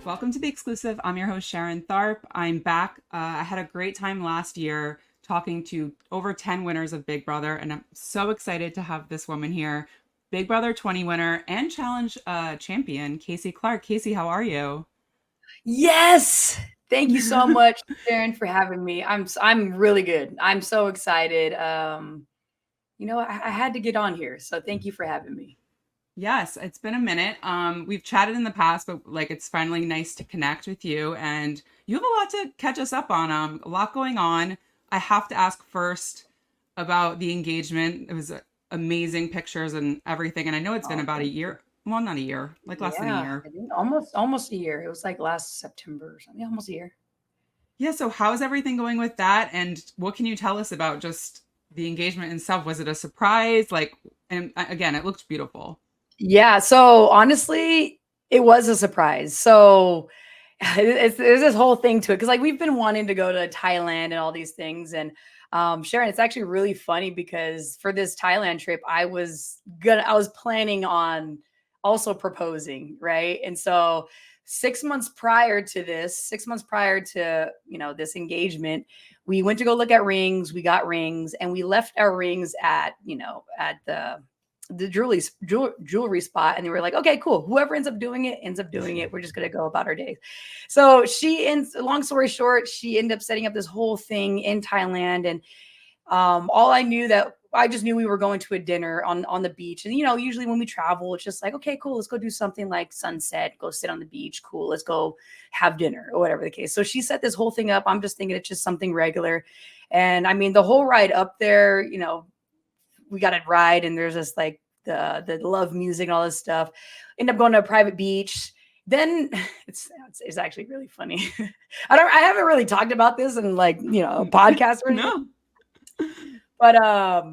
Welcome to The Exclusive. I'm your host, Sharon Tharp. I'm back. I had a great time last year talking to over 10 winners of Big Brother, and I'm so excited to have this woman here. Big Brother 20 winner and challenge champion, Kaycee Clark. Kaycee, how are you? Yes. Thank you so much, Sharon, for having me. I'm really good. I'm so excited. I had to get on here, so thank you for having me. Yes, it's been a minute. We've chatted in the past, but like it's finally nice to connect with you. And you have a lot to catch us up on. A lot going on. I have to ask first about the engagement. It was amazing pictures and everything. And I know it's been Oh, about a thank you. year. Well, not a year, like less than a Yeah, year. I think almost a year. It was like last September or something. Yeah, almost a year. Yeah. So how's everything going with that? And what can you tell us about just the engagement itself? Was it a surprise? And again, it looked beautiful. Yeah. So honestly, it was a surprise. So there's this whole thing to it because like we've been wanting to go to Thailand and all these things. And Sharon, it's actually really funny because for this Thailand trip, I was planning on also proposing, right? And so 6 months prior to this, 6 months prior to this engagement, we went to go look at rings. We got rings, and we left our rings at the jewelry spot, and they were like, okay, cool, whoever ends up doing it, we're just going to go about our days. So long story short, she ended up setting up this whole thing in Thailand. And all I just knew we were going to a dinner on the beach. And usually when we travel, it's just like, okay, cool, let's go do something like sunset, go sit on the beach, cool, let's go have dinner or whatever the case. So she set this whole thing up. I'm just thinking it's just something regular. And I mean, the whole ride up there, we got a ride, and there's this like the love music and all this stuff. End up going to a private beach. Then it's actually really funny. I haven't really talked about this in like a podcast or anything, No. but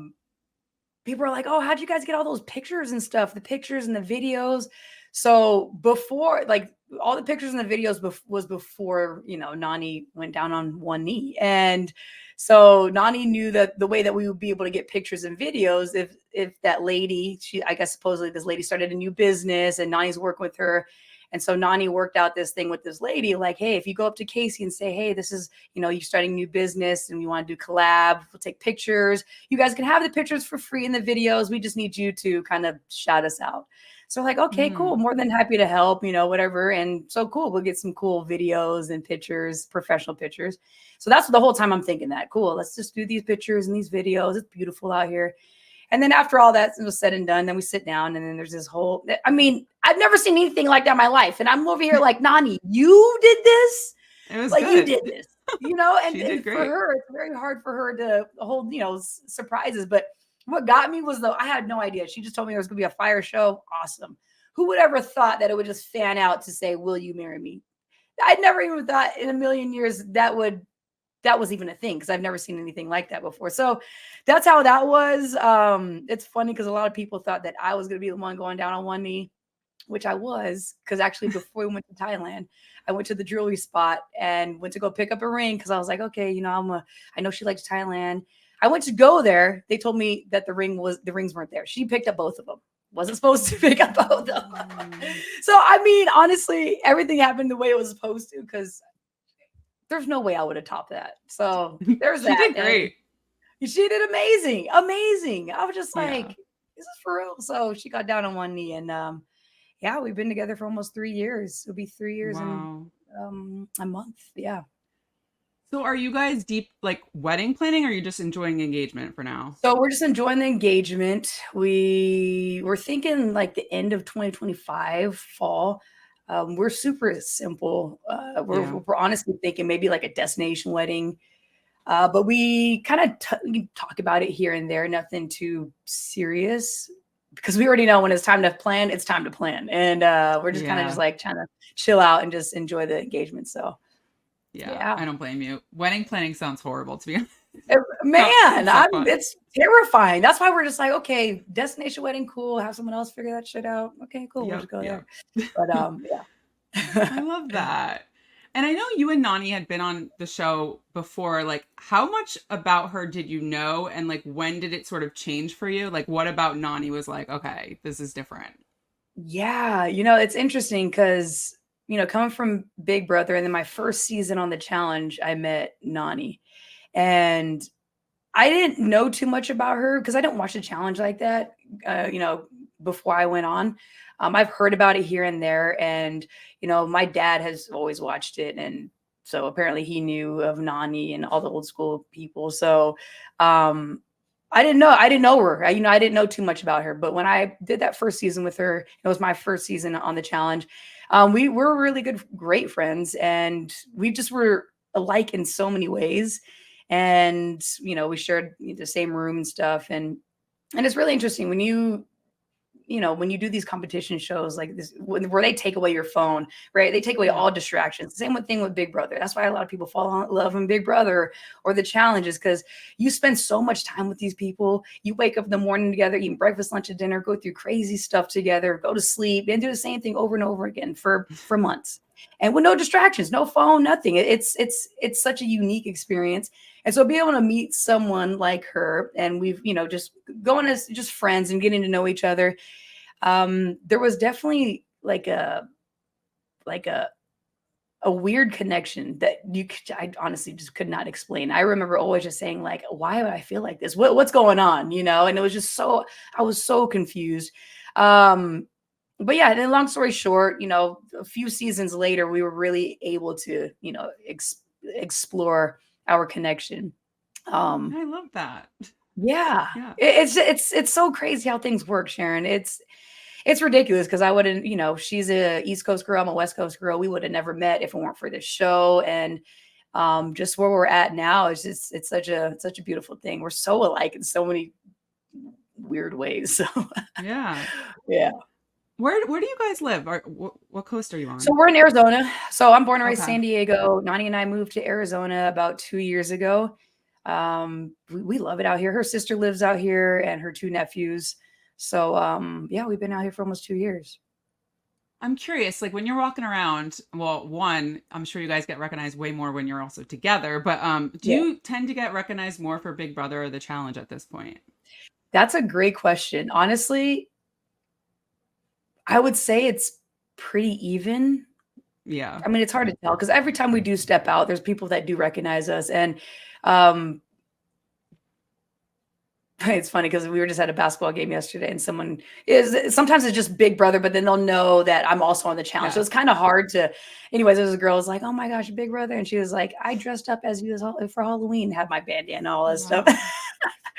people are like, oh, how'd you guys get all those pictures and stuff? The pictures and the videos. So before, like, all the pictures and the videos was before Nani went down on one knee. And so Nani knew that the way that we would be able to get pictures and videos, if that lady, I guess supposedly this lady started a new business and Nani's working with her. And so Nani worked out this thing with this lady, like, hey, if you go up to Kaycee and say, hey, this is, you're starting a new business and we want to do collab, we'll take pictures. You guys can have the pictures for free in the videos. We just need you to kind of shout us out. So like, okay, cool. Mm. More than happy to help, whatever. And so cool. We'll get some cool videos and pictures, professional pictures. So that's the whole time I'm thinking that cool. Let's just do these pictures and these videos. It's beautiful out here. And then after all that was said and done, then we sit down, and then there's this whole, I mean, I've never seen anything like that in my life. And I'm over here like, Nani, you did this? It was Like, you good. did this, and, She did and for great. her, it's very hard for her to hold, surprises. But what got me was I had no idea. She just told me there was going to be a fire show. Awesome. Who would ever thought that it would just fan out to say, will you marry me? I'd never even thought in a million years that was even a thing, because I've never seen anything like that before. So that's how that was. It's funny because a lot of people thought that I was going to be the one going down on one knee, which I was, because actually before we went to Thailand, I went to the jewelry spot and went to go pick up a ring because I was like, okay, I know she likes Thailand. I went to go there. They told me that the rings weren't there. She picked up both of them. Wasn't supposed to pick up both of them. So I mean, honestly, everything happened the way it was supposed to, because there's no way I would have topped that. So there's She that. did great. And she did amazing. Amazing. I was just like, Yeah. is this for real? So she got down on one knee, and yeah, we've been together for almost 3 years. It'll be 3 years in Wow. a month. Yeah. So are you guys deep like wedding planning, or are you just enjoying engagement for now? So we're just enjoying the engagement. We were thinking like the end of 2025 fall. We're super simple. Yeah. We're honestly thinking maybe like a destination wedding. But we kind of we talk about it here and there, nothing too serious, because we already know when it's time to plan, it's time to plan. And we're just kind of just Yeah. like trying to chill out and just enjoy the engagement. So, Yeah. yeah. I don't blame you. Wedding planning sounds horrible to be honest. Man, It's so fun. it's terrifying. That's why we're just like, okay, destination wedding, cool. Have someone else figure that shit out. Okay, cool. We'll Yep. just go there. Yep. But I yeah. love that. And I know you and Nani had been on the show before. Like, how much about her did you know? And like, when did it sort of change for you? Like, what about Nani was like, okay, this is different? Yeah, it's interesting because coming from Big Brother, and then my first season on the challenge, I met Nani. And I didn't know too much about her because I didn't watch the challenge like that, before I went on. I've heard about it here and there, and my dad has always watched it, and so apparently he knew of Nani and all the old school people. So I didn't know her. I didn't know too much about her. But when I did that first season with her, it was my first season on the challenge. We were really great friends, and we just were alike in so many ways. And we shared the same room and stuff, and it's really interesting when when you do these competition shows like this, where they take away your phone, right? They take away all distractions. Same thing with Big Brother. That's why a lot of people fall in love with Big Brother or the challenges, because you spend so much time with these people. You wake up in the morning together, eating breakfast, lunch, and dinner, go through crazy stuff together, go to sleep, and do the same thing over and over again for months. And with no distractions, no phone, nothing. It's such a unique experience. And so being able to meet someone like her, and we've, just going as just friends and getting to know each other, there was definitely like a weird connection that I honestly just could not explain. I remember always just saying like, why would I feel like this? What's going on? And it was just I was so confused. But yeah, then long story short, a few seasons later, we were really able to, explore our connection. I love that. Yeah. Yeah. It's so crazy how things work, Sharon. It's ridiculous because I wouldn't, she's a East Coast girl, I'm a West Coast girl. We would have never met if it weren't for this show. And just where we're at now is it's such a beautiful thing. We're so alike in so many weird ways. So Yeah. yeah. Where do you guys live? Or what coast are you on? So we're in Arizona. So I'm born and raised Okay. San Diego. Nani and I moved to Arizona about 2 years ago. We love it out here. Her sister lives out here and her 2 nephews. So yeah, we've been out here for almost 2 years. I'm curious, like when you're walking around, well, one, I'm sure you guys get recognized way more when you're also together, but do you tend to get recognized more for Big Brother or the challenge at this point? That's a great question. Honestly, I would say it's pretty even. Yeah. I mean, it's hard to tell because every time we do step out, there's people that do recognize us. And it's funny because we were just at a basketball game yesterday, and sometimes it's just Big Brother, but then they'll know that I'm also on the challenge. Yeah. So it's kind of hard to, anyways, there's a girl was like, oh my gosh, Big Brother. And she was like, I dressed up as you for Halloween, had my bandana and all that stuff.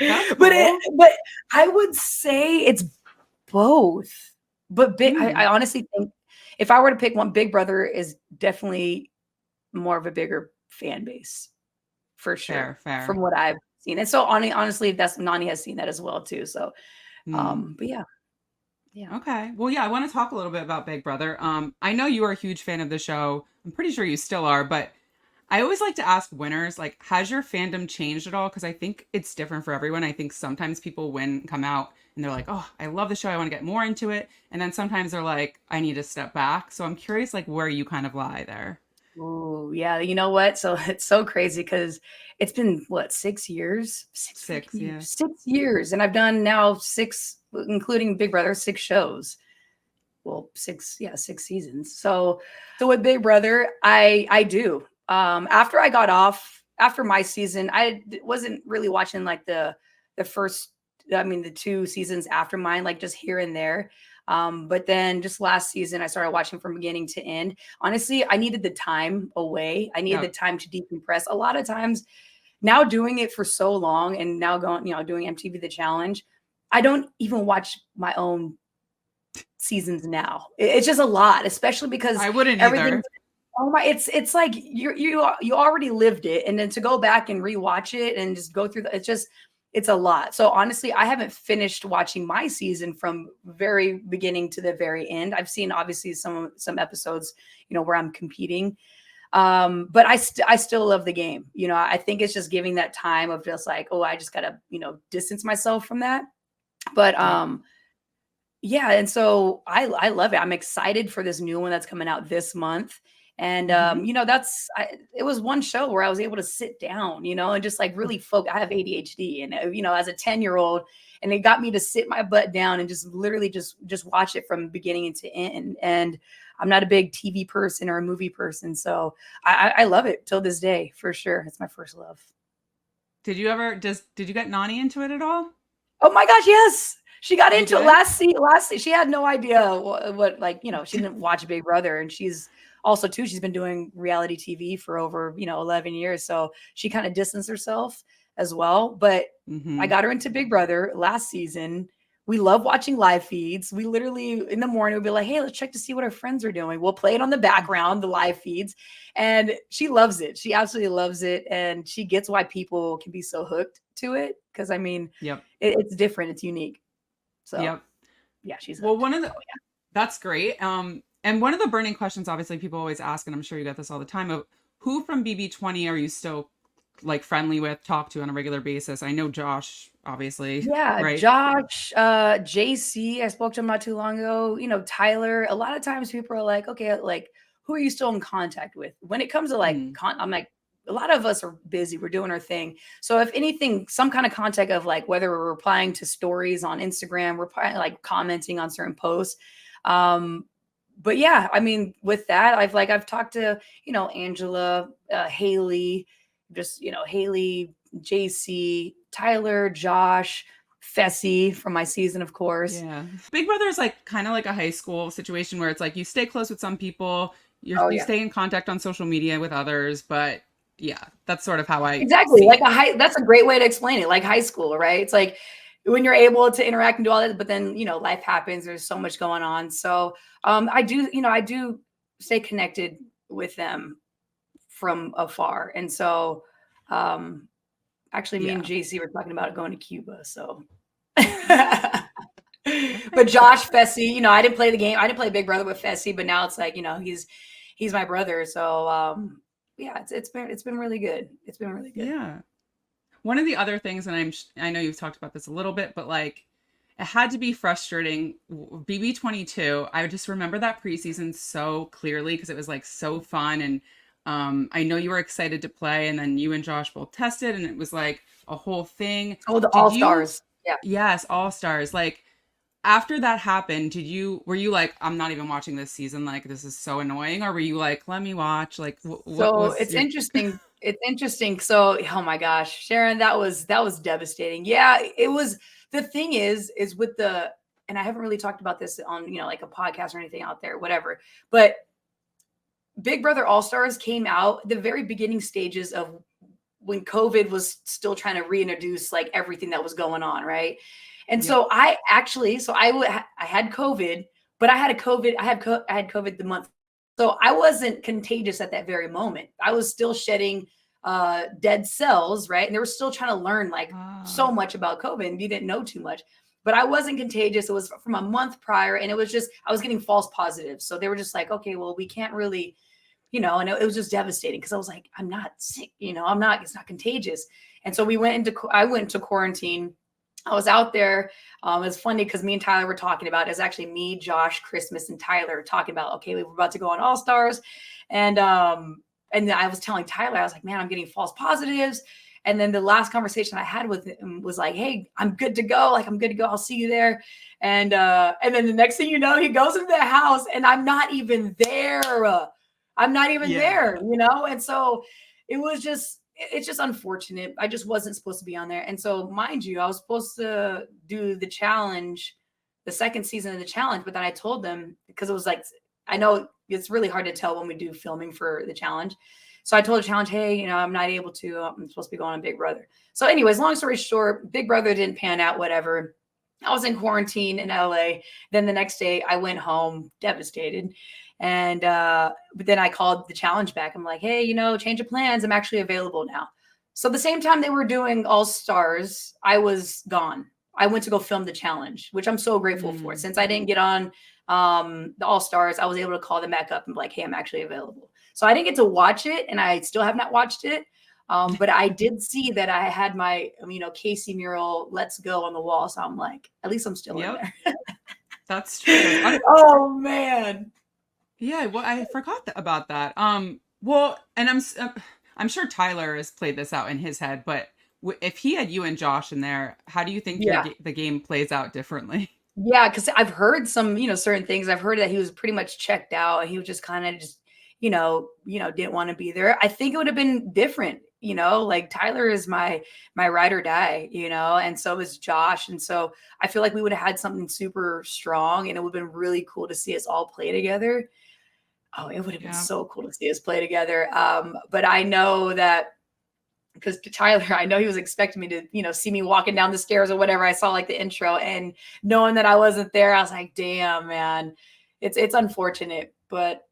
That's but cool. but I would say it's both. But I honestly think if I were to pick one, Big Brother is definitely more of a bigger fan base for sure. Fair. From what I've seen. And so honestly, that's Nani has seen that as well too. So but yeah. Yeah. Okay. Well, yeah, I want to talk a little bit about Big Brother. I know you are a huge fan of the show. I'm pretty sure you still are, but I always like to ask winners, like, has your fandom changed at all? Because I think it's different for everyone. I think sometimes people come out and they're like, oh, I love the show, I want to get more into it. And then sometimes they're like, I need to step back. So I'm curious, like, where you kind of lie there. Oh, yeah. You know what? So it's so crazy because it's been 6 years? 6 years. Yeah. 6 years. And I've done now 6, including Big Brother, 6 shows. Well, 6 seasons. So with Big Brother, I do. After I got off, after my season, I wasn't really watching like the 2 seasons after mine, like just here and there. But then just last season, I started watching from beginning to end. Honestly, I needed the time away. I needed the time to decompress. A lot of times now doing it for so long and now doing MTV The Challenge, I don't even watch my own seasons now. It's just a lot, especially because I wouldn't everything. either. Oh my, it's like you already lived it. And then to go back and rewatch it and just go through it's a lot. So honestly, I haven't finished watching my season from very beginning to the very end. I've seen obviously some episodes, where I'm competing. But I still love the game. I think it's just giving that time of just like, oh, I just gotta, distance myself from that. But yeah, and so I love it. I'm excited for this new one that's coming out this month. And, Mm-hmm. it was one show where I was able to sit down, and just like really focus. I have ADHD and, as a 10-year-old, and it got me to sit my butt down and just literally just watch it from beginning to end. And I'm not a big TV person or a movie person. So I love it till this day, for sure. It's my first love. Did you get Nani into it at all? Oh my gosh, yes. She got into it did? last season. She had no idea what she didn't watch Big Brother, and she's also too, she's been doing reality TV for over, 11 years. So she kind of distanced herself as well. But I got her into Big Brother last season. We love watching live feeds. We literally in the morning would be like, hey, let's check to see what our friends are doing. We'll play it on the background, the live feeds. And she loves it. She absolutely loves it. And she gets why people can be so hooked to it. Because I mean, Yep. It's different. It's unique. So yep. Yeah, she's well, that's great. And one of the burning questions, obviously, people always ask, and I'm sure you get this all the time, of who from BB20 are you still like friendly with, talk to on a regular basis? I know Josh, obviously. Yeah, right? Josh, JC, I spoke to him not too long ago. Tyler. A lot of times people are like, okay, like who are you still in contact with? When it comes to like, I'm like, a lot of us are busy. We're doing our thing. So if anything, some kind of contact of like whether we're replying to stories on Instagram, we're probably like commenting on certain posts. But yeah, I mean, with that, I've talked to, Angela, Haley, just, Haley, JC, Tyler, Josh, Fessy from my season, of course. Yeah. Big Brother is like kind of like a high school situation where it's like you stay close with some people, you stay in contact on social media with others, but yeah, that's sort of how I exactly like that's a great way to explain it, like high school, right? It's like when you're able to interact and do all that, but then life happens, there's so much going on. So I do stay connected with them from afar. And so actually me and JC were talking about going to Cuba, so but Josh, Fessy, I didn't play the game, I didn't play Big Brother with Fessy, but now it's like he's my brother. So yeah, it's been really good. It's been really good. Yeah. One of the other things, and I know you've talked about this a little bit, but like it had to be frustrating. BB22, I just remember that preseason so clearly because it was like so fun, and I know you were excited to play, and then you and Josh both tested, and it was like a whole thing. Oh, the All-Stars. Yeah. Yes, All-Stars. Like after that happened, were you like, I'm not even watching this season, like this is so annoying, or were you like, let me watch? Like so it's interesting. It's interesting. So oh my gosh, Sharon, that was devastating. Yeah, it was. The thing is with and I haven't really talked about this on like a podcast or anything out there, whatever, but Big Brother All-Stars came out the very beginning stages of when COVID was still trying to reintroduce like everything that was going on, right? And so I had COVID, but I had COVID the month. So I wasn't contagious at that very moment. I was still shedding dead cells, right? And they were still trying to learn like so much about COVID, and you didn't know too much. But I wasn't contagious. It was from a month prior, and it was just I was getting false positives. So they were just like, okay, well, we can't really, and it was just devastating because I was like, I'm not sick, it's not contagious. And so I went into quarantine. I was out there. It was funny because me and Tyler were talking about it. It's actually me, Josh, Christmas, and Tyler talking about, okay, we were about to go on All-Stars. And I was telling Tyler, I was like, man, I'm getting false positives. And then the last conversation I had with him was like, hey, I'm good to go. Like, I'm good to go. I'll see you there. And then the next thing you know, he goes into the house and I'm not even there. There, And so it's just unfortunate. I just wasn't supposed to be on there. And so mind you, I was supposed to do the challenge, the second season of the challenge. But then I told them, because it was like, I know it's really hard to tell when we do filming for the challenge. So I told the challenge, hey, I'm not able to, I'm supposed to be going on Big Brother. So anyways, long story short, Big Brother didn't pan out, whatever. I was in quarantine in LA. Then the next day I went home devastated. And, but then I called the challenge back. I'm like, hey, change of plans. I'm actually available now. So the same time they were doing All-Stars, I was gone. I went to go film the challenge, which I'm so grateful for. Since I didn't get on the All-Stars, I was able to call them back up and be like, hey, I'm actually available. So I didn't get to watch it, and I still have not watched it. But I did see that I had my, Kaycee mural, Let's Go, on the wall. So I'm like, at least I'm still in there. That's true. Oh, man. Yeah, well, I forgot about that. Well, and I'm sure Tyler has played this out in his head, but if he had you and Josh in there, how do you think Yeah. the game plays out differently? Yeah, because I've heard some, certain things. I've heard that he was pretty much checked out and he was just kind of just, didn't want to be there. I think it would have been different, like Tyler is my ride or die, and so is Josh. And so I feel like we would have had something super strong and it would have been really cool to see us all play together. Oh, it would have been Yeah. so cool to see us play together. But I know that because Tyler, I know he was expecting me to, see me walking down the stairs or whatever. I saw like the intro and knowing that I wasn't there, I was like, damn, man, it's unfortunate, but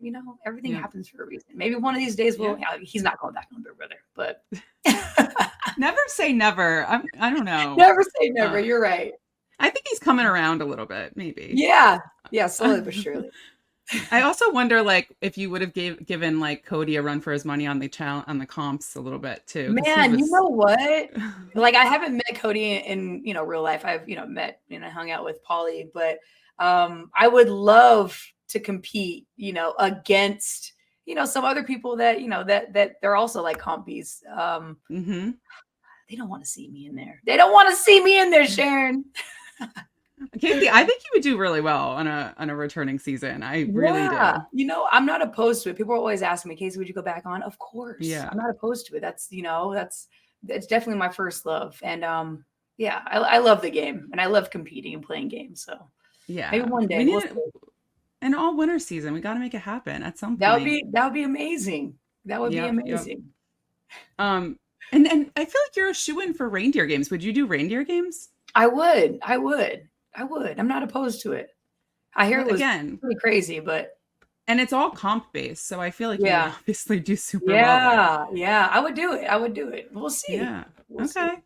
everything Yeah. happens for a reason. Maybe one of these days he's not going back on Big Brother, but Never say never. I don't know. never say never. You're right. I think he's coming around a little bit, maybe. Yeah. Yeah. Slowly but surely. I also wonder, like, if you would have given like Cody a run for his money on the comps a little bit too. Man, you know what? Like, I haven't met Cody in real life. I've met hung out with Polly, but I would love to compete, against some other people that that they're also like compies. They don't want to see me in there. They don't want to see me in there, Sharon. Kaycee, I think you would do really well on a returning season. I really do. I'm not opposed to it. People are always asking me, Kaycee, would you go back on? Of course. Yeah. I'm not opposed to it. That's that's definitely my first love. And yeah, I love the game and I love competing and playing games. So yeah, maybe one day an all winter season. We got to make it happen at some point. That would be amazing. That would be amazing. Yep. And I feel like you're a shoo-in for reindeer games. Would you do reindeer games? I would. I'm not opposed to it. I hear it was pretty crazy, but and it's all comp based, so I feel like you would obviously do super well. Yeah, I would do it. We'll see. Yeah. Okay.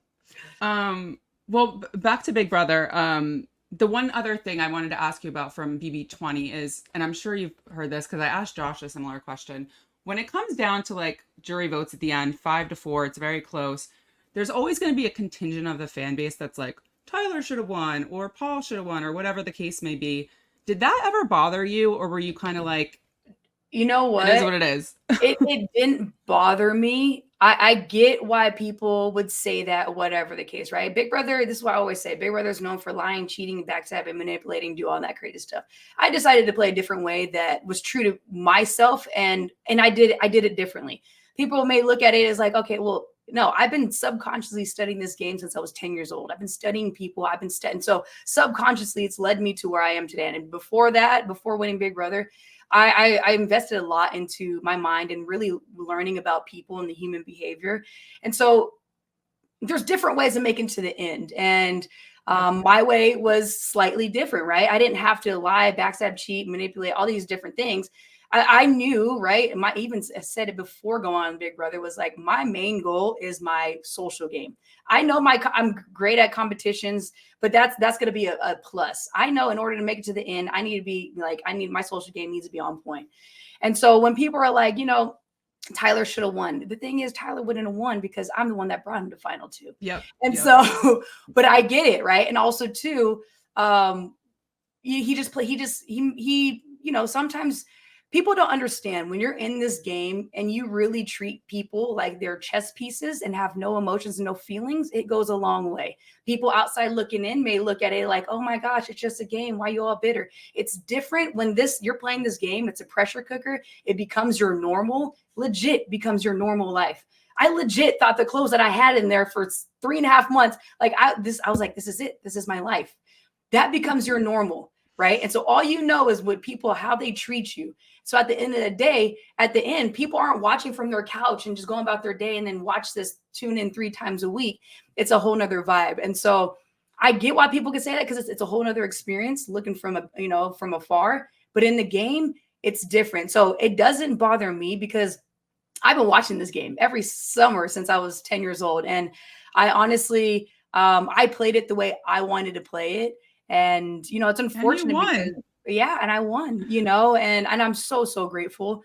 Well, back to Big Brother. The one other thing I wanted to ask you about from BB20 is, and I'm sure you've heard this because I asked Josh a similar question. When it comes down to like jury votes at the end, 5-4, it's very close. There's always going to be a contingent of the fan base that's like, Tyler should have won, or Paul should have won, or whatever the case may be. Did that ever bother you, or were you kind of like, you know what? It is what it is. It didn't bother me. I get why people would say that, whatever the case, right? Big Brother, this is what I always say. Big Brother is known for lying, cheating, backstabbing, manipulating, do all that crazy stuff. I decided to play a different way that was true to myself, and I did it differently. People may look at it as like, okay, well, no, I've been subconsciously studying this game since I was 10 years old. I've been studying people. I've been studying. So subconsciously, it's led me to where I am today. And before that, before winning Big Brother, I invested a lot into my mind and really learning about people and the human behavior. And so there's different ways of making to the end. And my way was slightly different, right? I didn't have to lie, backstab, cheat, manipulate, all these different things. I knew, right? I even said it before going on Big Brother, was like, my main goal is my social game. I know I'm great at competitions, but that's going to be a plus. I know in order to make it to the end, I need to be like, my social game needs to be on point. And so when people are like, Tyler should have won. The thing is, Tyler wouldn't have won because I'm the one that brought him to final two. Yep. And so, but I get it, right? And also too, sometimes people don't understand when you're in this game and you really treat people like they're chess pieces and have no emotions and no feelings, it goes a long way. People outside looking in may look at it like, oh my gosh, it's just a game. Why are you all bitter? It's different when you're playing this game. It's a pressure cooker. It becomes your legit becomes your normal life. I legit thought the clothes that I had in there for 3.5 months, I was like, this is it. This is my life. That becomes your normal, right? And so all you know is how they treat you. So at the end of the day, at the end, people aren't watching from their couch and just going about their day and then tune in 3 times a week. It's a whole nother vibe. And so I get why people can say that because it's a whole nother experience looking from afar. But in the game, it's different. So it doesn't bother me because I've been watching this game every summer since I was 10 years old. And I honestly, I played it the way I wanted to play it. And, it's unfortunate. And and I won, and I'm so grateful.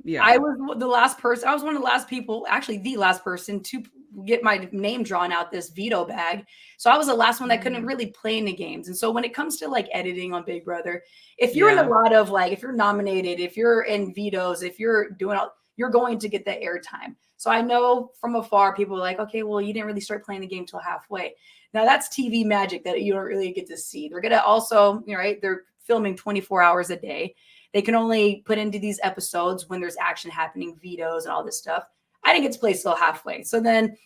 Yeah. I was the last person. I was one of the last people, actually the last person to get my name drawn out this veto bag. So I was the last one that couldn't really play in the games. And so when it comes to like editing on Big Brother, if you're in a Yeah. lot of like, if you're nominated, if you're in vetoes, if you're doing all, you're going to get that airtime. So I know from afar, people are like, okay, well, you didn't really start playing the game till halfway. Now that's TV magic that you don't really get to see. They're gonna also, right? They're filming 24 hours a day. They can only put into these episodes when there's action happening, vetoes and all this stuff. I didn't get to play till halfway. So then,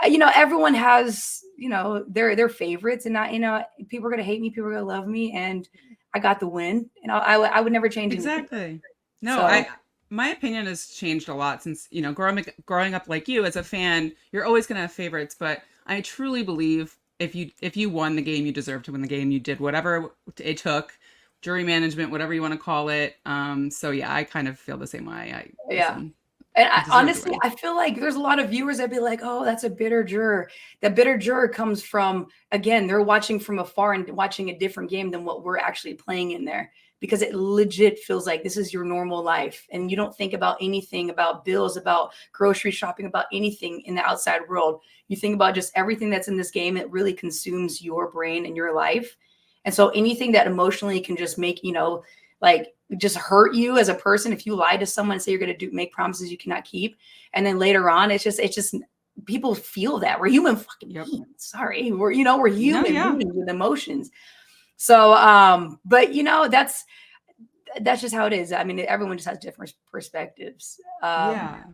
everyone has, their favorites, and people are gonna hate me, people are gonna love me, and I got the win, and I would never change anything. Exactly. No, So my opinion has changed a lot since, growing up like you as a fan, you're always going to have favorites, but I truly believe if you won the game, you deserve to win the game. You did whatever it took, jury management, whatever you want to call it. So yeah, I kind of feel the same way. yeah. Listen, And you deserve to honestly, win. I feel like there's a lot of viewers that be like, oh, that's a bitter juror. That bitter juror comes from, again, they're watching from afar and watching a different game than what we're actually playing in there, because it legit feels like this is your normal life. And you don't think about anything about bills, about grocery shopping, about anything in the outside world. You think about just everything that's in this game. It really consumes your brain and your life. And so anything that emotionally can just make, like just hurt you as a person, if you lie to someone and say you're going to make promises you cannot keep, and then later on it's just people feel that we're human fucking beings. Sorry, we're human beings with emotions. So but that's just how it is. I mean, everyone just has different perspectives. Yeah.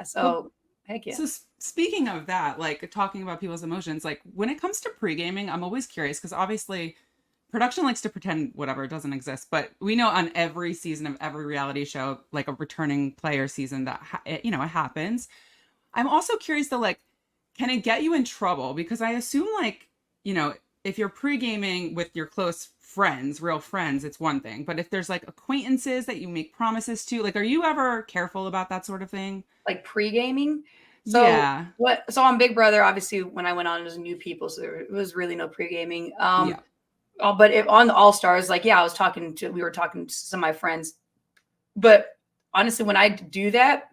So heck yeah. So speaking of that, like talking about people's emotions, like when it comes to pre-gaming, I'm always curious because obviously production likes to pretend whatever doesn't exist, but we know on every season of every reality show, like a returning player season, that it happens. I'm also curious though, like, can it get you in trouble? Because I assume like, if you're pre-gaming with your close friends, real friends, it's one thing. But if there's like acquaintances that you make promises to, like, are you ever careful about that sort of thing? Like pre-gaming. So Yeah. so on Big Brother, obviously when I went on, it was new people, so there was really no pre-gaming. Yeah. But on the All-Stars, like, yeah, we were talking to some of my friends. But honestly, when I do that,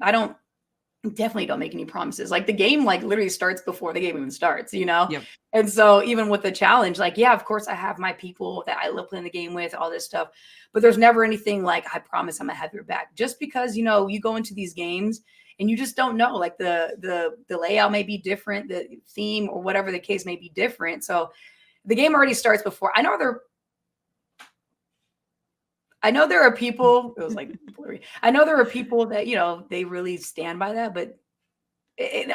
definitely don't make any promises. Like the game, like literally starts before the game even starts, Yep. And so even with the challenge, like, yeah, of course I have my people that I love playing the game with, all this stuff, but there's never anything like, I promise I'm gonna have your back, just because, you go into these games and you just don't know, like the layout may be different, the theme or whatever the case may be different. So the game already starts before. I know there are people, it was like blurry. I know there are people that, they really stand by that, but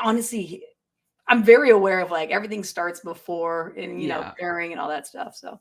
honestly, I'm very aware of like everything starts before and, Yeah. pairing and all that stuff. So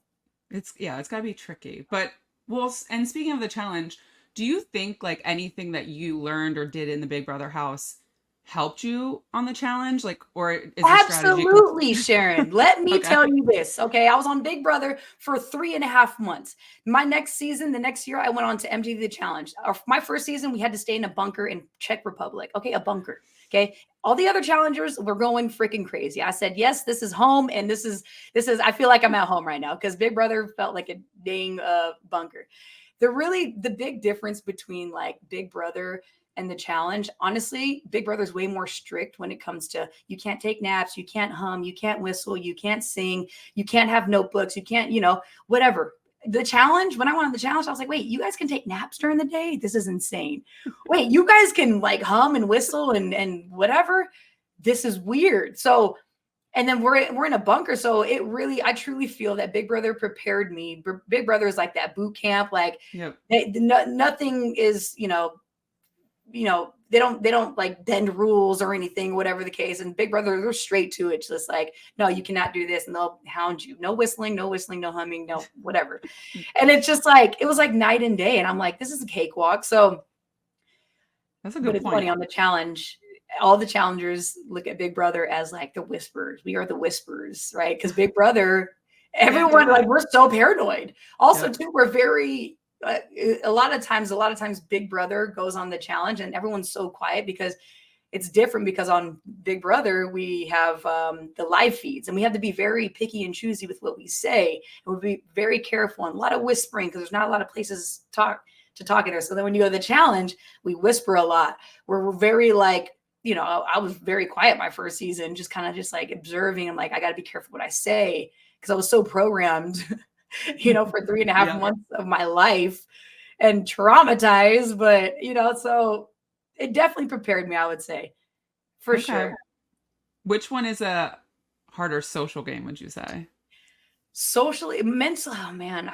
It's gotta be tricky. But well, and speaking of the challenge, do you think like anything that you learned or did in the Big Brother house helped you on the challenge? Like, or is your strategy absolutely, Sharon. Let me okay? tell you this. Okay. I was on Big Brother for 3.5 months. My next season, the next year, I went on to MTV The Challenge. My first season, we had to stay in a bunker in Czech Republic. Okay. A bunker. Okay. All the other challengers were going freaking crazy. I said, yes, this is home. And this is, I feel like I'm at home right now because Big Brother felt like a dang bunker. The big difference between like Big Brother and the challenge, honestly, Big Brother's way more strict when it comes to, you can't take naps, you can't hum, you can't whistle, you can't sing, you can't have notebooks, you can't, whatever. The challenge, when I went on the challenge, I was like, wait, you guys can take naps during the day? This is insane. Wait, you guys can like hum and whistle and whatever? This is weird. So, and then we're in a bunker. So I truly feel that Big Brother prepared me. Big Brother is like that boot camp. Like Yep. nothing is, they don't like bend rules or anything, whatever the case. And Big Brother, they're straight to it. Just like, no, you cannot do this. And they'll hound you. No whistling, no humming, no whatever. And it's just like, it was like night and day. And I'm like, this is a cakewalk. So, That's a but good it's point. funny on the challenge. All the challengers look at Big Brother as like the whisperers. We are the whisperers, right? Because Big Brother, everyone, like, we're so paranoid. Also, too, we're very, a lot of times Big Brother goes on the challenge and everyone's so quiet because it's different, because on Big Brother we have the live feeds and we have to be very picky and choosy with what we say, and we'll be very careful and a lot of whispering because there's not a lot of places to talking to her. So then when you go to the challenge, we whisper a lot. We're very like, you know, I was very quiet my first season, just kind of just like observing. I'm like, I got to be careful what I say because I was so programmed, you know, for 3.5 Yeah. months of my life and traumatized. But, you know, so it definitely prepared me, I would say, for Okay. sure. Which one is a harder social game, would you say? Socially, mental, oh man,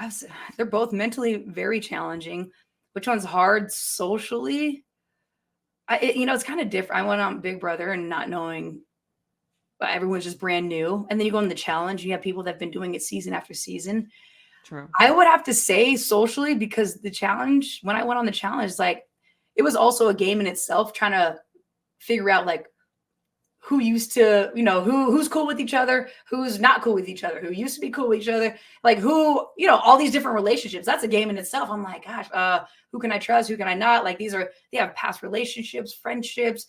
they're both mentally very challenging. Which one's hard socially? You know, it's kind of different. I went on Big Brother and not knowing, everyone's just brand new. And then you go on the challenge, and you have people that have been doing it season after season. True. I would have to say socially, because the challenge, when I went on the challenge, like it was also a game in itself, trying to figure out like who used to, you know, who's cool with each other, who's not cool with each other, who used to be cool with each other, like who, you know, all these different relationships. That's a game in itself. I'm like, gosh, who can I trust? Who can I not? Like they have past relationships, friendships.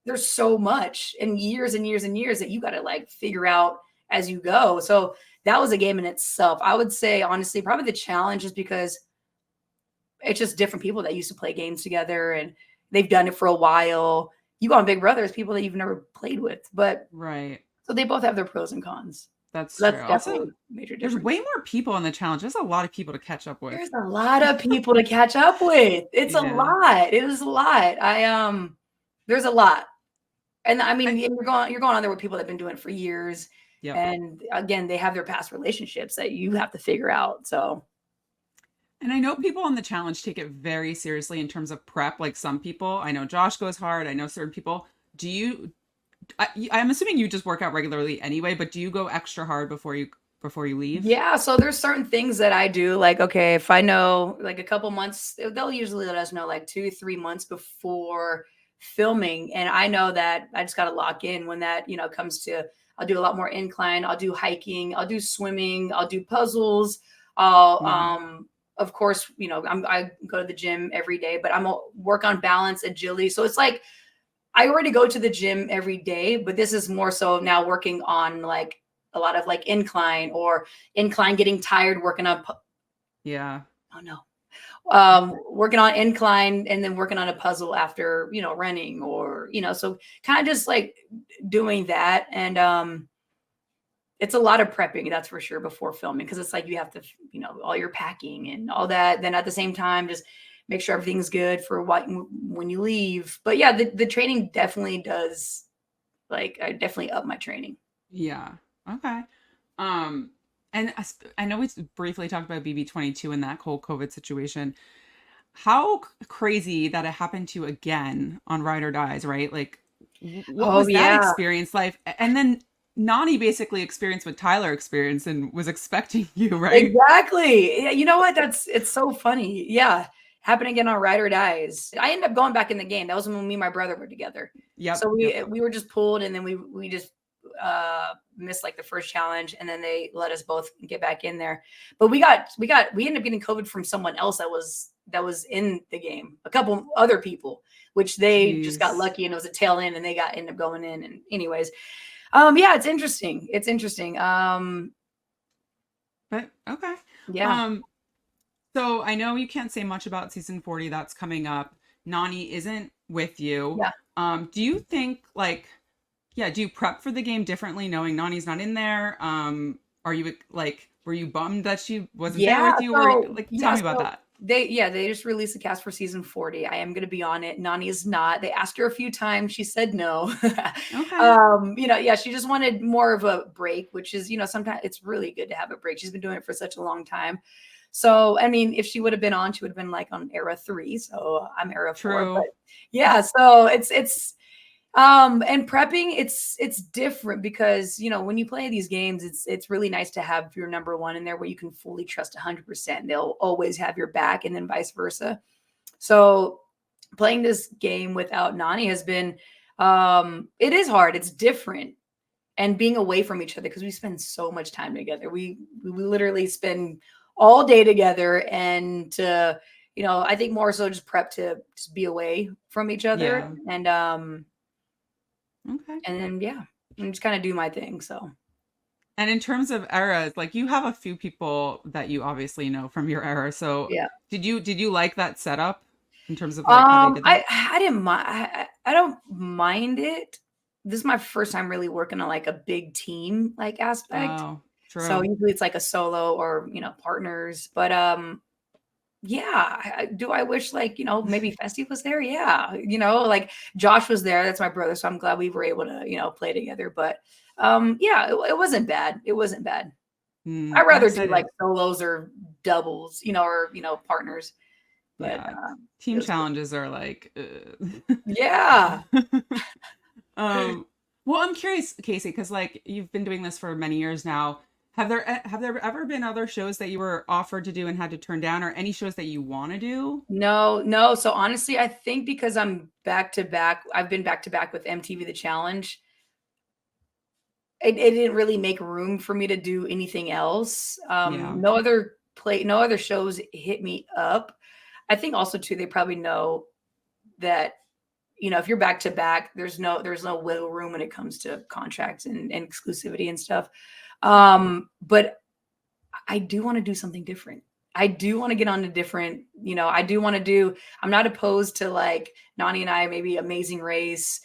There's so much and years and years and years that you got to like figure out as you go. So that was a game in itself. I would say, honestly, probably the challenge is because it's just different people that used to play games together and they've done it for a while. You go on Big Brother, it's people that you've never played with, but Right. so they both have their pros and cons. That's So true. that's Also, definitely a major there's difference. way more people on the challenge. There's a lot of people to catch up with. There's a lot of people to catch up with. It's a Yeah. lot. It is a lot. There's a lot. And I mean, I, you're going on there with people that have been doing it for years. yep. And again, they have their past relationships that you have to figure out. So And I know people on the challenge take it very seriously in terms of prep. Like some people, I know Josh goes hard. I know certain people. Do you? I'm assuming you just work out regularly anyway, but do you go extra hard before you leave? yeah, so there's certain things that I do. Like, okay, if I know like a couple months, they'll usually let us know like 2, 3 months before filming. And I know that I just got to lock in when that, you know, comes to, I'll do a lot more incline. I'll do hiking. I'll do swimming. I'll do puzzles. I'll, Yeah. of course, you know, I go to the gym every day, but I'm a work on balance, agility. So it's like, I already go to the gym every day, but this is more so now working on like a lot of like incline getting tired, working on, Yeah. oh no, working on incline and then working on a puzzle after, you know, running or, you know, so kind of just like doing that. And it's a lot of prepping, that's for sure, before filming. Cause it's like, you have to, you know, all your packing and all that. Then at the same time, just make sure everything's good for when you leave. But yeah, the training definitely does, like, I definitely up my training. Yeah. Okay. Um, and I know we briefly talked about BB22 and that whole COVID situation. How crazy that it happened to you again on Ride or Dies, right? Like, what Oh was that yeah. experience like? And then Nani basically experienced what Tyler experienced and was expecting you, right? Exactly. Yeah, you know what? It's so funny. Yeah. Happened again on Ride or Dies. I ended up going back in the game. That was when me and my brother were together. Yep. So Yep. we were just pulled and then we just missed like the first challenge and then they let us both get back in there. But we ended up getting COVID from someone else that was in the game. A couple other people, which they just got Jeez. lucky and it was a tail end and they ended up going in. And anyways, yeah, it's interesting. It's interesting. But okay. Yeah. Um, so I know you can't say much about season 40 that's coming up. Nani isn't with you. Yeah. Do you think like yeah, do you prep for the game differently knowing Nani's not in there? Are you like were you bummed that she wasn't there Yeah, with you or so like tell yeah, me about so that? they just released the cast for season 40. I am gonna be on it. Nani is not. They asked her a few times. She said no. Okay. You know, yeah, she just wanted more of a break, which is, you know, sometimes it's really good to have a break. She's been doing it for such a long time. So, I mean, if she would have been on, she would have been like on era 3. So I'm era 4. But True. yeah, so and prepping, it's different because, you know, when you play these games, it's really nice to have your number one in there where you can fully trust 100%. They'll always have your back and then vice versa. So playing this game without Nani has been, it is hard. It's different. And being away from each other because we spend so much time together. We literally spend all day together and you know, I think more so just prep to just be away from each other Yeah. and Okay. then yeah, and just kind of do my thing. So And in terms of eras, like you have a few people that you obviously know from your era. So Yeah. did you like that setup in terms of like how they did that? I didn't mind. I don't mind it. This is my first time really working on like a big team like aspect. Oh, So true. usually it's like a solo or partners. But yeah, do I wish like maybe Festi was there? Yeah, like Josh was there. That's my brother, so I'm glad we were able to play together. But yeah, it wasn't bad. It wasn't bad. I'd I'm rather do like excited. solos or doubles, or partners. But Yeah. it Team was cool. challenges are like Yeah. um well, I'm curious, Kaycee, because like you've been doing this for many years now. Have there ever been other shows that you were offered to do and had to turn down, or any shows that you want to do? No, no. So honestly, I think because I'm back to back, I've been back to back with MTV The Challenge. It didn't really make room for me to do anything else. Yeah. No other shows hit me up. I think also too, they probably know that if you're back to back, there's no wiggle room when it comes to contracts and exclusivity and stuff. But I do want to do something different. I do want to get on a different, I do want to do, I'm not opposed to like Nani and I, maybe Amazing Race,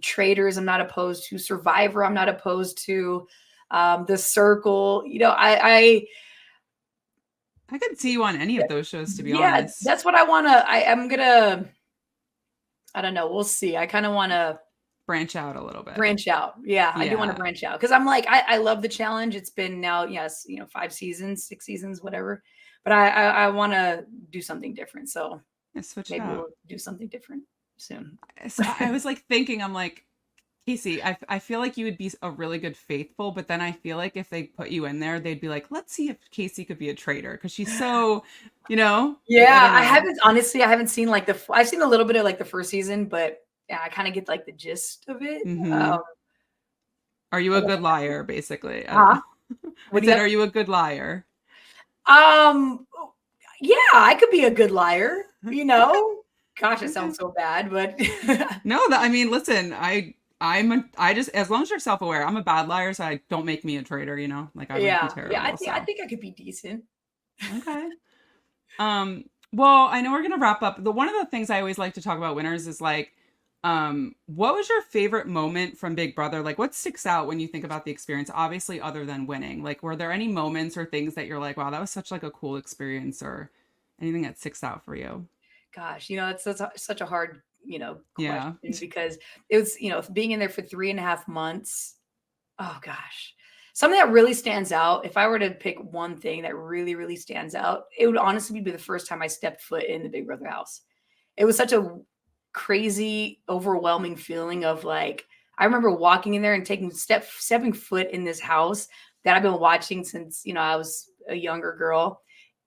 Traders. I'm not opposed to Survivor. I'm not opposed to The Circle. I could see you on any of those shows, to be Yeah, honest. that's what I want to, I'm going to, I don't know. We'll see. I kind of want to Branch out a little bit. branch out. Yeah, I do want to Yeah. branch out because I'm like, I love the challenge. It's been now, yes, 5 seasons, 6 seasons, whatever. But I want to do something different. So Yeah, switch it maybe up. we'll do something different soon. So I was like thinking, I'm like, Kaycee, I feel like you would be a really good faithful, but then I feel like if they put you in there, they'd be like, let's see if Kaycee could be a traitor because she's so, like I Yeah, don't know. I haven't seen like I've seen a little bit of like the first season, but yeah, I kind of get like the gist of it. Hmm. Are you I a guess good liar, basically? huh? I What do you said, have? are you a good liar? Um, yeah, I could be a good liar, Gosh, it Okay. sounds so bad, but No, I mean, listen, I just, as long as you're self-aware, I'm a bad liar, so I don't make me a traitor, like I would be yeah, yeah, terrible. I So, think I could be decent. okay. Well, I know we're gonna wrap up. The one of the things I always like to talk about winners is like, what was your favorite moment from Big Brother? Like, what sticks out when you think about the experience? Obviously, other than winning, like, were there any moments or things that you're like, wow, that was such like a cool experience, or anything that sticks out for you? Gosh, it's such a hard, Yeah. question because it was, being in there for 3.5 months. Oh gosh. Something that really stands out, if I were to pick one thing that really, really stands out, it would honestly be the first time I stepped foot in the Big Brother house. It was such a crazy, overwhelming feeling of like, I remember walking in there and stepping foot in this house that I've been watching since, I was a younger girl.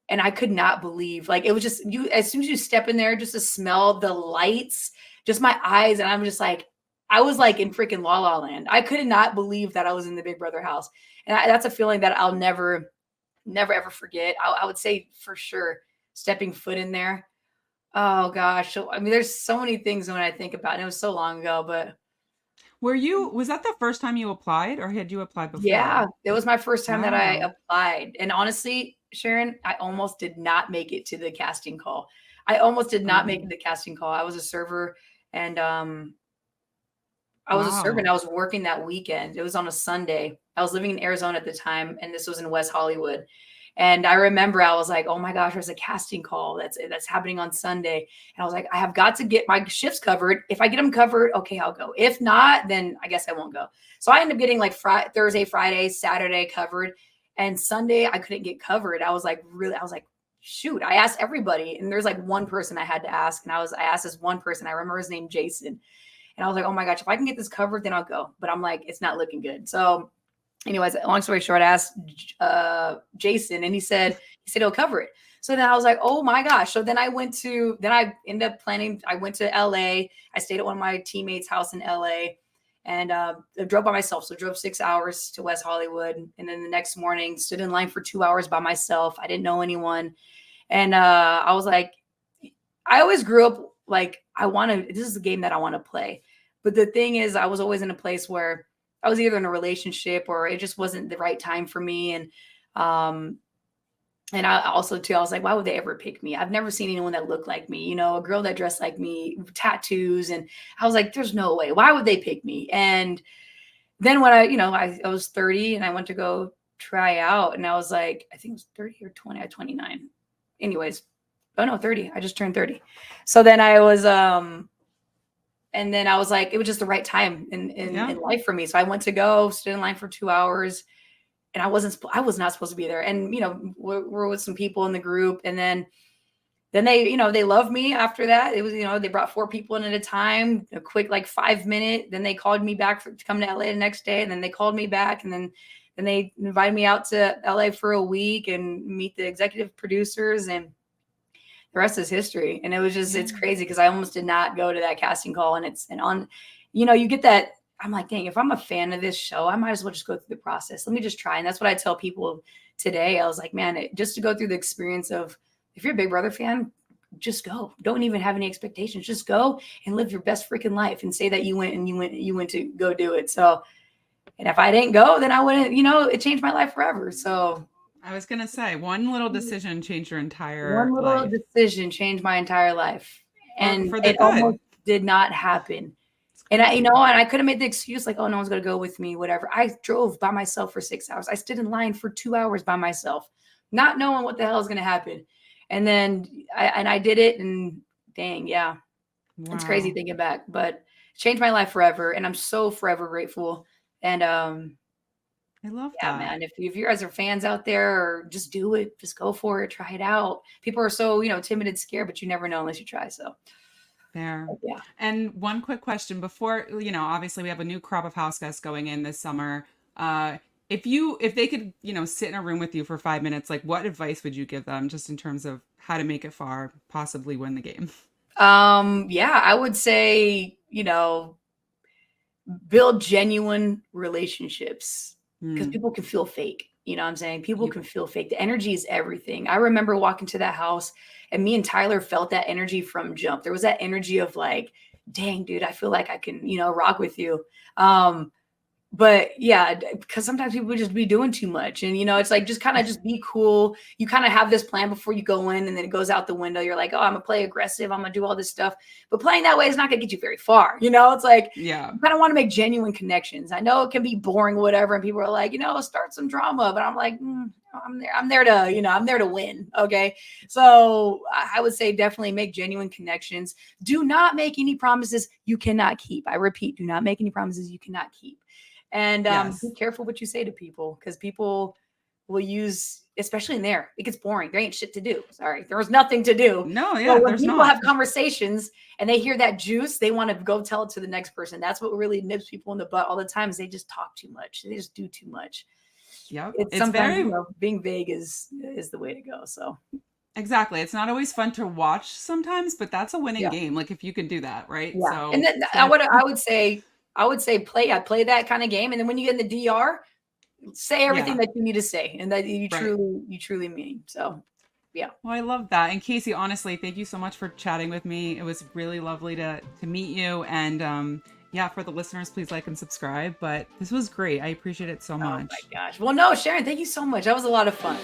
And I could not believe, like, it was just you, as soon as you step in there, just to smell the lights, just my eyes. And I'm just like, I was like in freaking La La Land. I could not believe that I was in the Big Brother house. And that's a feeling that I'll never, never, ever forget. I would say for sure stepping foot in there. Oh gosh. So, I mean, there's so many things when I think about it. It was so long ago, but Was that the first time you applied, or had you applied yeah, before? it was my first time that I Wow. applied. And honestly, Sharon, I almost did not make it to the casting call. I almost did not make it to Oh, the casting call. I was a server and I was a server and wow. I was working that weekend. It was on a Sunday. I was living in Arizona at the time and this was in West Hollywood. And I remember I was like, "Oh my gosh, there's a casting call that's happening on Sunday." And I was like, "I have got to get my shifts covered. If I get them covered, okay, I'll go. If not, then I guess I won't go." So I ended up getting like Thursday, Friday, Saturday covered, and Sunday I couldn't get covered. I was like, shoot. I asked everybody, and there's like one person I had to ask, and I asked this one person. I remember his name, Jason, and I was like, "Oh my gosh, if I can get this covered, then I'll go." But I'm like, it's not looking good. So anyways, long story short, I asked Jason, and he said he'll cover it. So then I was like, oh my gosh. So then I ended up planning. I went to LA. I stayed at one of my teammates' house in LA, and I drove by myself. So I drove 6 hours to West Hollywood, and then the next morning stood in line for 2 hours by myself. I didn't know anyone, and I was like, I always grew up like I want to. This is the game that I want to play. But the thing is, I was always in a place where I was either in a relationship or it just wasn't the right time for me. And I also too, I was like, why would they ever pick me? I've never seen anyone that looked like me, you know, a girl that dressed like me, tattoos. And I was like, there's no way. Why would they pick me? And then when I was 30 and I went to go try out, and I was like, I think it was 30 or 20, I was 29. Anyways, oh no, 30. I just turned 30. So then I was, and then I was like, it was just the right time in life for me. So I went to go, stood in line for 2 hours, and I was not supposed to be there. And, you know, we're with some people in the group, and then they, you know, they loved me after that. It was, you know, they brought 4 people in at a time, a quick, like 5 minute. Then they called me back to come to LA the next day. And then they called me back, and then they invited me out to LA for a week and meet the executive producers, and the rest is history. And it was just, it's crazy because I almost did not go to that casting call. And on, you know, you get that. I'm like, dang, if I'm a fan of this show, I might as well just go through the process. Let me just try. And that's what I tell people today. I was like, man, just to go through the experience of, if you're a Big Brother fan, just go. Don't even have any expectations. Just go and live your best freaking life and say that you went to go do it. So, and if I didn't go, then I wouldn't, you know, it changed my life forever. So I was going to say, one little decision changed your entire life. One little decision changed my entire life. And for the it good. Almost did not happen. And I could have made the excuse like, oh, no one's going to go with me, whatever. I drove by myself for 6 hours. I stood in line for 2 hours by myself, not knowing what the hell is going to happen. And then I did it, and dang, yeah, It's crazy thinking back, but it changed my life forever. And I'm so forever grateful. And I love that. Man, if you guys are fans out there, or just do it, just go for it, try it out. People are so, you know, timid and scared, but you never know unless you try. So fair. Yeah. And one quick question before, you know, obviously we have a new crop of house guests going in this summer. If they could, you know, sit in a room with you for 5 minutes, like what advice would you give them just in terms of how to make it far, possibly win the game? I would say, you know, build genuine relationships, because people can feel fake. You know what I'm saying? People can feel fake. The energy is everything. I remember walking to that house, and me and Tyler felt that energy from jump. There was that energy of like, dang, dude, I feel like I can, you know, rock with you. But yeah, because sometimes people just be doing too much, and, you know, it's like, just kind of just be cool. You kind of have this plan before you go in, and then it goes out the window. You're like, oh, I'm gonna play aggressive. I'm gonna do all this stuff, but playing that way is not gonna get you very far. You know, it's like, you kind of want to make genuine connections. I know it can be boring, whatever. And people are like, you know, start some drama, but I'm like, I'm there to, you know, I'm there to win. Okay. So I would say definitely make genuine connections. Do not make any promises you cannot keep. I repeat, do not make any promises you cannot keep. And be careful what you say to people, because people will use, especially in there, it gets boring. There ain't shit to do. Sorry. There was nothing to do. No, yeah. When people have conversations and they hear that juice, they want to go tell it to the next person. That's what really nips people in the butt all the time, is they just talk too much. They just do too much. Yep. It's sometimes, you know, being vague is the way to go. So exactly. It's not always fun to watch sometimes, but that's a winning game. Like if you can do that, right? Yeah. So, and then I would say play that kind of game. And then when you get in the DR, say everything that you need to say, and that you truly mean. So yeah. Well, I love that. And Kaycee, honestly, thank you so much for chatting with me. It was really lovely to meet you. And for the listeners, please like and subscribe. But this was great. I appreciate it so much. Oh my gosh. Well, no, Sharon, thank you so much. That was a lot of fun.